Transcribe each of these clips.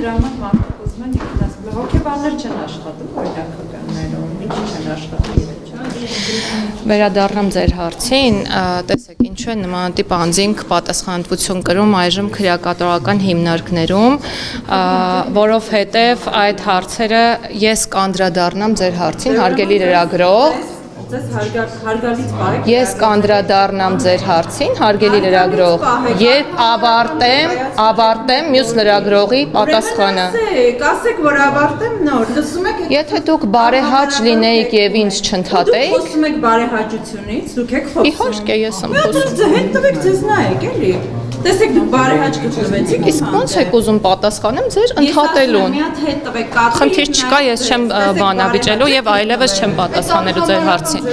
դրա համար մարդիկ ուզում են ինքնասպան հոգեբաններ չեն աշխատում օրինակներում, ինչ չեն աշխատում։ Վերադառնամ ձեր հարցին, տեսեք ինչու է նմանատիպ անձինք պատասխանատվություն կրում այժմ քրեակատարական հիմնարկներում, որովհետև այդ հարցերը ես կանդրադառնամ ձեր հարցին, հարգելի լրագրող, ես կանդրադառնամ ձեր հարցին, հարգելի լրագրող, երբ ավարտեմ մյուս լրագրողի պատասխանը։ Կասեք, որ ավարտեմ նոր, լսում եք։ Եթե դուք բարեհաճ լինեիք եւ ինձ չընդհատեիք։ Դուք խոսում եք բարեհաճությունից, դուք եք խոսում։ Իհարկե ես եմ խոսում։ Դուք հետ տվեք ձեզ նայեք, էլի։ Տեսեք դուք բարեհաճ գտնվեցիք։ Իսկ ո՞նց եք ուզում պատասխանեմ ձեր ընդհատելուն։ Մի հատ հետ տվեք կադրի։ Խնդիր չկա, ես չեմ բանավիճելու եւ այլևս չեմ պատասխանելու ձեր հարցին։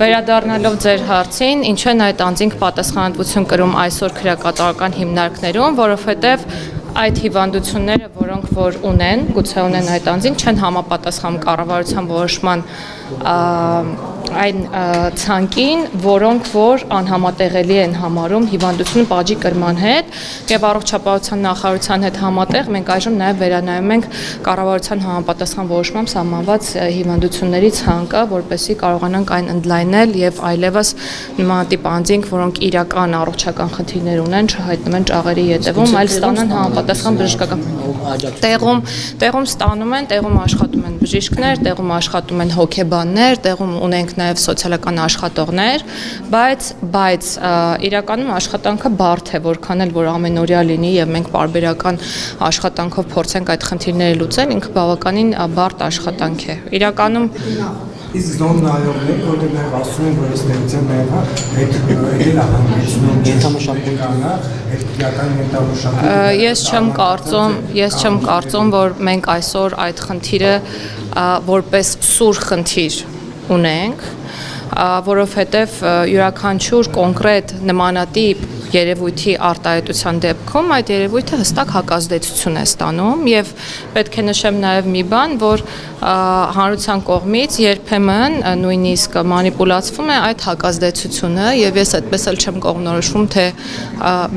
Վերադառնալով ձեր հարցին, ինչու են այդ անձինք պատասխանատվություն կրում այսօր քրեակատարական հիմնարկներում, որովհետեւ այդ հիվանդությունները, որոնք որ ունեն, գուցե ունեն այդ անձին, չեն համապատասխանում կառավարության որոշման այն ցանկին, որոնք որ անհամատեղելի են համարում հիվանդությունը պատժի կրման հետ եւ առողջապահության նախարարության հետ համատեղ մենք այժմ նաեւ վերանայում ենք կառավարության համապատասխան որոշմամբ սահմանված հիվանդությունների ցանկը, որպեսզի կարողանանք այն ընդլայնել եւ այլևս նմանատիպ անձինք, որոնք իրական առողջական խնդիրներ ունեն, չհայտնվեն ճաղերի ետևում, այլ ստանան համապատասխան բժշկական տեղում ստանում են, տեղում աշխատում են բժիշկներ, տեղում աշխատում են հոգեբաններ, տեղում ունենք նաև սոցիալական աշխատողներ, բայց իրականում աշխատանքը բարդ է, որքան էլ որ ամենօրյա լինի եւ մենք պարբերական աշխատանքով փորձենք այդ խնդիրները լուծել, ինքը բավականին բարդ աշխատանք է։ Իրականում Իսկ զոն նայողներ, որտեղ նաև ասում են, որ ստեղծել նաև այդ հանգեցնում ենթամշակույթը, այդ քրեական ենթամշակույթը։ Ես չեմ կարծում, որ մենք այսօր այդ խնդիրը որպես սուր խնդիր ունենք, որովհետև յուրաքանչյուր կոնկրետ նմանատիպ երևույթի արտահայտության դեպքում այդ երևույթը հստակ հակազդեցություն է ստանում եւ պետք է նշեմ նաեւ մի բան, որ հանրության կողմից երբեմն նույնիսկ մանիպուլացվում է այդ հակազդեցությունը եւ ես այդպես էլ չեմ կողմնորոշվում, թե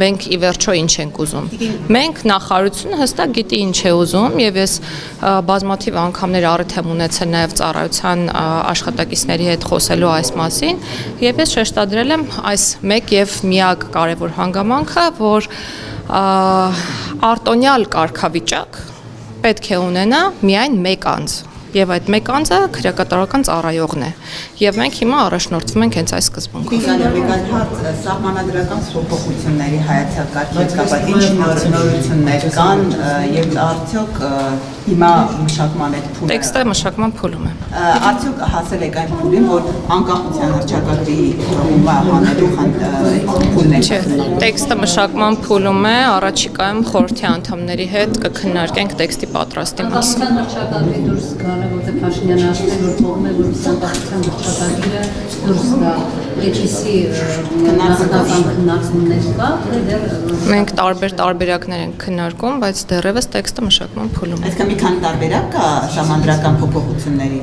մենք ի վերջո ինչ ենք ուզում։ Մենք նախարարությունը հստակ գիտի ինչ է ուզում եւ ես բազմաթիվ անգամներ առիթ եմ ունեցել նաեւ ծառայության աշխատակիցների հետ խոսելու այս մասին եւ ես շեշտադրել եմ այս մեկ եւ միակ կարևոր հանգամանքը, որ արտոնյալ կարգավիճակ պետք է ունենա միայն մեկ անձ եւ այդ մեկ անձը քրեակատարական ծառայողն է եւ մենք հիմա առաջնորդվում ենք հենց այս սկզբունքով։ Սահմանադրական փոփոխությունների հայեցակարգի հետ կապված ինչ նորություններ կան եւ արդյոք հիմա մշակման այդ փուլը տեքստը մշակման փուլում է։ Արդյոք հասել եք այն փուլին, որ անկախության հռչակագրի հանելու փուլն է։ Չէ, տեքստը մշակման փուլում է, առաջիկայում խորհրդի անդամների հետ կքննարկենք տեքստի պատրաստի մասին։ Դուրս գալը, որտեղ Փաշինյանը ասել է, որ կողմ է, որ անկախության հռչակագիրը դուրս գա, ինչիսի նախնական քննարկումներ կա, թե դեռ Մենք տարբերակներ ենք քննարկում, բայց դեռևս տեքստը մշակման փուլում է։ Այսինքն մի քանի տարբերակ կա սահմանադրական փոփոխությունների,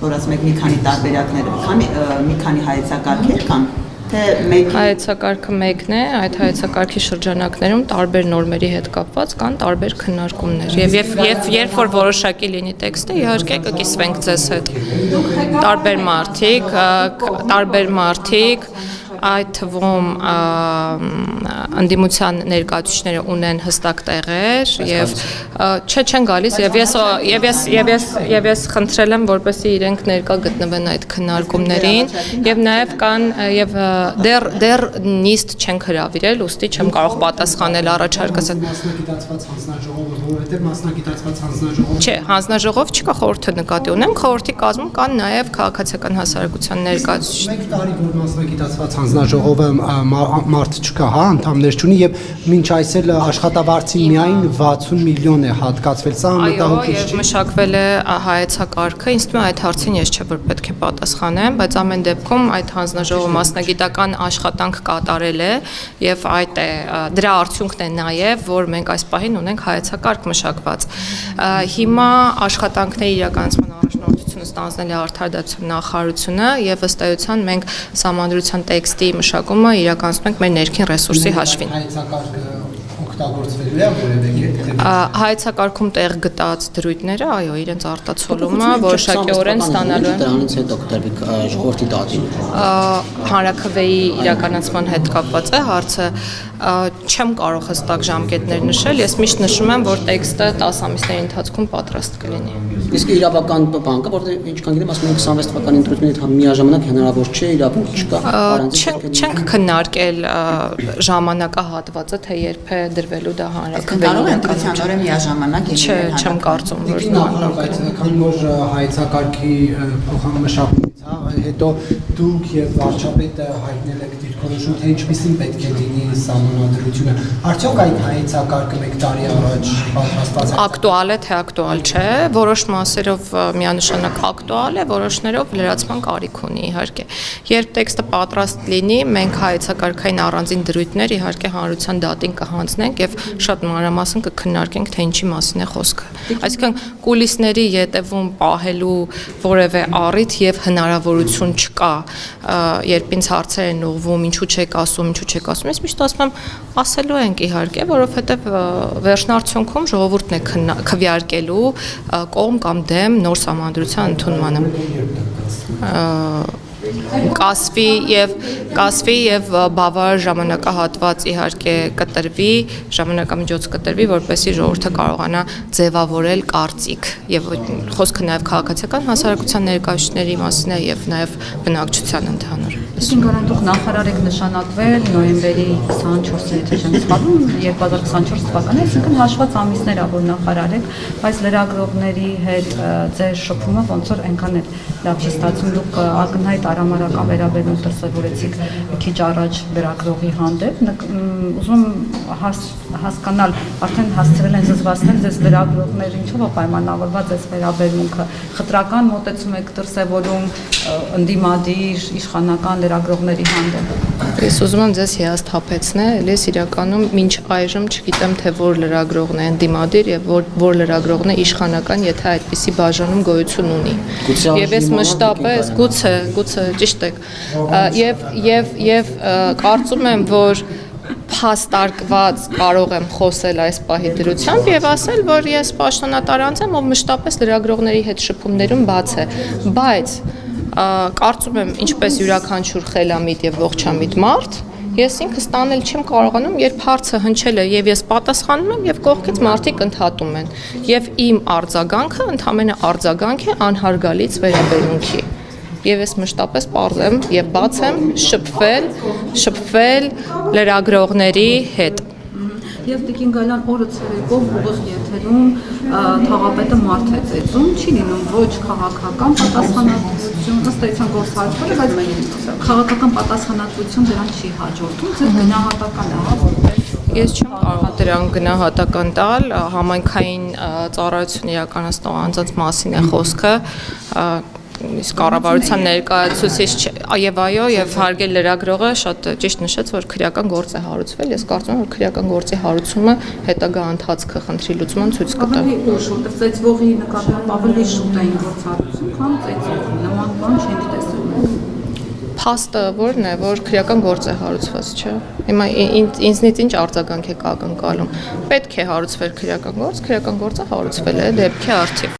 որ ասում եք մի քանի տարբերակներ, մի քանի հայեցակարգեր կան, թե մեկ Հայեցակարգը մեկն է, այդ հայեցակարգի շրջանակներում տարբեր նորմերի հետ կապված կան տարբեր քննարկումներ։ Եվ երբ որ որոշակի լինի տեքստը, իհարկե կկիսվենք ձեզ հետ։ Տարբեր մարդիկ այդ թվում ընդդիմության ներկայացուցիչները ունեն հստակ տեղեր եւ չեն գալիս եւ ես խնդրել եմ որպեսզի իրենք ներկա գտնվեն այդ քննարկումներին եւ նաեւ կան եւ դեռ նիստ չեն հրավիրել, ուստի չեմ կարող պատասխանել առաջարկս։ Մասնագիտացված հանձնաժողովը, որովհետեւ մասնագիտացված հանձնաժողովը Չէ, հանձնաժողով չկա, խորհուրդը նկատի ունեմ, խորհրդի կազմում կան նաեւ քաղաքացիական հասարակության ներկայացուցիչներ։ Մեկ տարի որ մասնագիտացված հանձնաժողովը մարդ չկա, հա, անդամներ չունի եւ մինչ այսօր աշխատավարձին միայն 60 միլիոն է հատկացվել, սա մտահոգիչ Այո, եւ մշակվել է հայեցակարգը, ինձ թվում է այդ հարցին ես չէ որ պետք է պատասխանեմ, բայց ամեն դեպքում այդ հանձնաժողովը մասնագիտական աշխատանք կատարել է եւ այդ է դրա արդյունքն է նաեւ որ մենք այս պահին ունենք հայեցակարգ մշակված։ Հիմա աշխատանքների իրականացման առաջնորդությունը ստանձնել է արդարադատության նախարարությունը եւ ըստ էության մենք սահմանադրության տեքստի մշակումը իրականացնում ենք մեր ներքին ռեսուրսի հաշվին։ Հայեցակարգը օգտագործվելու է որևէ կերպ։ Հայեցակարգում տեղ գտած դրույթները, այո, իրենց արտացոլումը որոշակիորեն ստանալու են։ Դրանից հետո կտրվի ժողովրդի դատին։ Հանրաքվեի իրականացման հետ կապված է հարցը, չեմ կարող հստակ ժամկետներ նշել, ես միշտ նշում եմ, որ տեքստը 10 ամիսների ընթացքում պատրաստ կլինի։ Իսկ իրավական բան կա, որտեղ ինչքան գիտեմ, ասում են 26 թվականի ընտրությունից միաժամանակ հնարավոր չէ, իրավունք չկա։ Չենք քննարկել ժամանակահատվածը, թե երբ է դրվելու դա հանրաքվեի Կարող է ընտրության օրը միաժամանակ Չէ, չեմ կարծում, որ բայց քանի որ հայեցակարգի փոխամշակումից, հետո դուք եւ վարչապետը հայտնել եք դիրքորոշում, թե ինչպիսին պետք է լինի սահմանադրությունը։ Արդյոք այդ հայեցակարգը 1 տարի առաջ պատրաստված է։ ակտուալ է, թե ակտուալ չէ, որոշ մասերով միանշանակ ակտուալ է, որոշներով լրացման կարիք ունի իհարկե։ Երբ տեքստը պատրաստ լինի, մենք հայեցակարգային առանձին դրույթներ իհարկե հանրության դատին կհանձնենք եւ շատ մանրամասն կքննարկենք, թե ինչի մասին է խոսքը։ Այսինքն կուլիսների ետևում պահելու որևէ առիթ եւ հնարավորություն չկա, երբ ինձ հարցեր են ուղղվում, ինչու չեք ասում, ես միշտ ասում եմ, ասելու ենք իհարկե, որովհետեւ վերջնարդյունքում ժողովուրդն է քվեարկելու կողմ կամ դեմ նոր սահմանադրության ընդունմանը։ Կասվի եւ բավարար ժամանակահատված իհարկե կտրվի, ժամանակամիջոց կտրվի, որպեսզի ժողովուրդը կարողանա ձևավորել կարծիք եւ խոսքը նաեւ քաղաքացիական հասարակության ներկայացուցիչների մասին է եւ նաեւ բնակչության ընդհանուր։ Իսկ դուք նախարար եք նշանակվել նոյեմբերի 24-ին, եթե չեմ սխալվում, 2024 թվականին, այսինքն հաշված ամիսներ ա որ նախարար եք, բայց լրագրողների հետ ձեր շփումը ոնց որ այնքան էլ լավ չի ստացվում, դուք ակնհայտ արամարական վերաբերմունք դրսևորեցիք քիչ առաջ լրագրողի հանդեպ, ուզում հասկանալ, արդեն հասցրել են զզվացնել ձեզ լրագրողները, ինչով է պայմանավորված այս վերաբերմունքը, խտրական մոտեցում եք դրսևորում ընդդիմադիր իշխանական լրագրողների հանդեպ։ Ես ուզում եմ ձեզ հիասթափեցնել, ես իրականում մինչ այժմ չգիտեմ, թե որ լրագրողն է ընդդիմադիր եւ որ լրագրողն է իշխանական, եթե այդպիսի բաժանում գոյություն ունի։ Եվ ես մշտապես, գուցե ճիշտ եք, եւ կարծում եմ, որ փաստարկված կարող եմ խոսել այս պահի դրությամբ եւ ասել, որ ես պաշտոնատար անձ եմ, ով մշտապես լրագրողների հետ շփումներում բաց է, բայց կարծում եմ, ինչպես յուրաքանչյուր խելամիտ եւ ողջամիտ մարդ, ես ինքս տանել չեմ կարողանում, երբ հարցը հնչել է եւ ես պատասխանում եմ եւ կողքից մարդիկ ընդհատում են եւ իմ արձագանքը ընդամենը արձագանք է անհարգալից վերաբերմունքի եւ ես մշտապես պարզ եմ եւ բաց եմ շփվել լրագրողների հետ։ Եվ Տիկին Գալյան օրը ցերեկով ուղիղ եթերում թաղապետը մարդ է ծեծում, չի լինում ոչ քաղաքական պատասխանատվություն, ըստ էության գործարքները, բայց քաղաքական պատասխանատվություն դրան չի հաջորդում, ձեր գնահատական է, հա, որպես Ես չեմ կարող դրան գնահատական տալ, համայնքային ծառայություն իրականացնող անձանց մասին է խոսքը, իսկ կառավարության ներկայացուցիչ եւ այո եւ հարգել լրագրողը շատ ճիշտ նշեց, որ քրեական գործ է հարուցվել, ես կարծում եմ, որ քրեական գործի հարուցումը հետագա ընթացքը խնդրի լուծման ցույց կտա։ Ավելի ուշ, որտեղ ծեծվողի նկատմամբ ավելի շուտ էին գործառույթում, քան ծեծողի, նման բան չենք տեսել։ Փաստը որն է, որ քրեական գործ է հարուցված, չէ։ Հիմա ինձնից ինչ արձագանք եք ակնկալում։ Պետք է հարուցվեր քրեական գործը հարուցվել է դեպքի առթիվ։